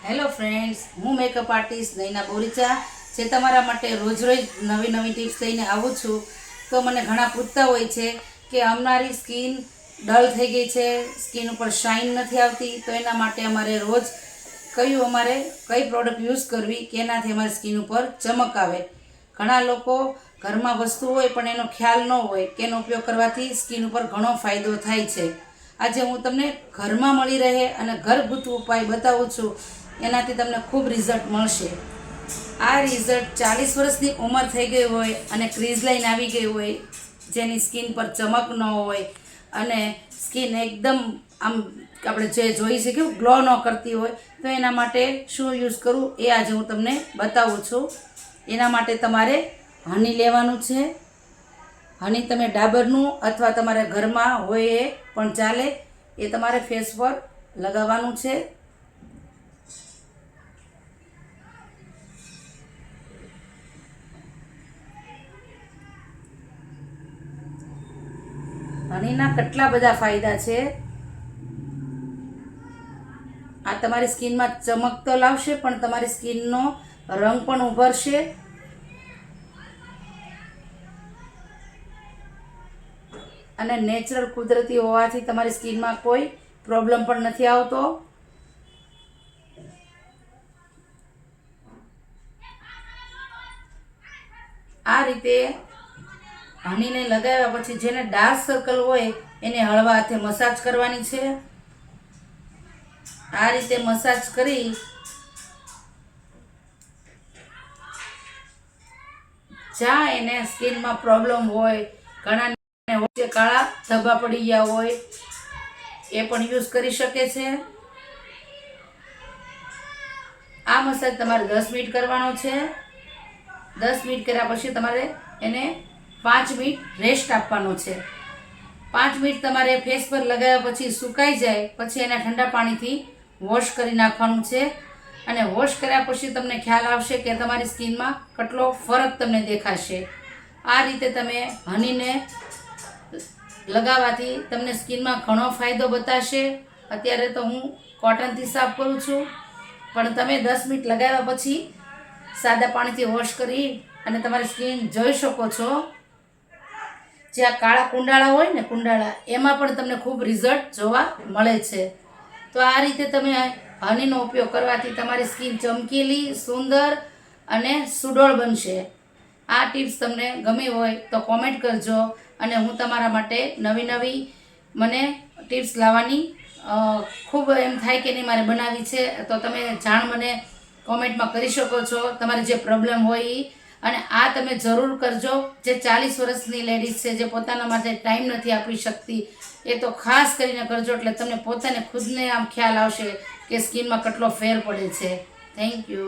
Hello friends, હું makeup artist Naina Boricha જે તમારા માટે રોજ રોજ નવી નવી ટિપ્સ લઈને આવું છું. તો મને ઘણા પૂછતા હોય છે કે અમારી સ્કિન ડલ થઈ ગઈ છે, સ્કિન ઉપર શાઇન નથી આવતી, તો એના માટે અમારે રોજ કઈ પ્રોડક્ટ યુઝ કરવી કે એનાથી અમારી સ્કિન ઉપર ચમક આવે. ઘણા લોકો ઘરમાં વસ્તુ હોય પણ એનો ખ્યાલ ન હોય કે એનો ઉપયોગ કરવાથી સ્કિન ઉપર ઘણો ફાયદો થાય છે. આજે હું તમને ઘરમાં મળી રહે અને ઘરગથ્થુ ઉપાય બતાવું છું, એનાથી તમને ખૂબ રિઝલ્ટ મળશે. આ રિઝલ્ટ 40 વર્ષની ઉંમર થઈ ગઈ હોય અને ક્રીઝ લાઈન આવી ગઈ હોય, જેની સ્કિન પર ચમક ન હોય અને સ્કિન એકદમ આમ આપણે જે જોઈ છે કે ગ્લો ન કરતી હોય, તો એના માટે શું યુઝ કરવું એ આજે હું તમને બતાવું છું. એના માટે તમારે હની લેવાનું છે. હની તમે ડાબરનું અથવા તમારા ઘરમાં હોય એ પણ ચાલે. એ તમારે ફેસ પર લગાવવાનું છે. હનીના કેટલા બધા ફાયદા છે. આ તમારી સ્કિનમાં ચમક તો લાવશે, પણ તમારી સ્કિનનો રંગ પણ ઉભરશે. અને નેચરલ કુદરતી હોવાથી તમારી સ્કિનમાં કોઈ પ્રોબ્લેમ પણ નથી આવતો. આ રીતે હનીને લગાવ્યા પછી જેને ડાર્ક સર્કલ હોય એને હળવા હાથે મસાજ કરવાની છે. આ રીતે મસાજ કરી જ્યાં એને સ્કિનમાં પ્રોબ્લેમ હોય, ઘણાને વચ્ચે કાળા ધબ્બા પડી ગયા હોય, એ પણ યુઝ કરી શકે છે. આ મસાજ તમારે 10 મિનિટ કરવાનો છે. 10 મિનિટ કર્યા પછી તમારે એને 5 મિનિટ રેસ્ટ આપવાનો છે. 5 મિનિટ તમારે ફેસ પર લગાવ્યા પછી સુકાઈ જાય પછી એના ઠંડા પાણીથી વોશ કરી નાખવાનું છે. અને વોશ કર્યા પછી તમને ખ્યાલ આવશે કે તમારી સ્કિનમાં કેટલો ફરક તમને દેખાશે. આ રીતે તમે હનીને લગાવવાથી તમને સ્કિનમાં ઘણો ફાયદો બતાવશે. અત્યારે તો હું કોટનથી સાફ કરું છું, પણ તમે 10 મિનિટ લગાવ્યા પછી સાદા પાણીથી વોશ કરી અને તમારી સ્કિન જોઈ શકો છો. જ્યાં કાળા કુંડાળા હોય ને, કુંડાળા એમાં પણ તમને ખૂબ રિઝલ્ટ જોવા મળે છે. તો આ રીતે તમે હનીનો ઉપયોગ કરવાથી તમારી સ્કિન ચમકીલી, સુંદર અને સુડોળ બનશે. આ ટિપ્સ તમને ગમી હોય તો કોમેન્ટ કરજો, અને હું તમારા માટે નવી નવી મને ટિપ્સ લાવવાની ખૂબ એમ થાય કે નહીં મારે બનાવી છે, તો તમે જાણ મને કોમેન્ટમાં કરી શકો છો તમારે જે પ્રોબ્લેમ હોય એ. અને આ તમે જરૂર કરજો. જે 40 વર્ષની લેડીઝ છે, જે પોતાના માટે ટાઈમ નથી આપી શકતી, એ તો ખાસ કરીને કરજો. એટલે તમને પોતાને ખુદને આમ ખ્યાલ આવશે કે સ્કિનમાં કેટલો ફેર પડે છે. Thank you.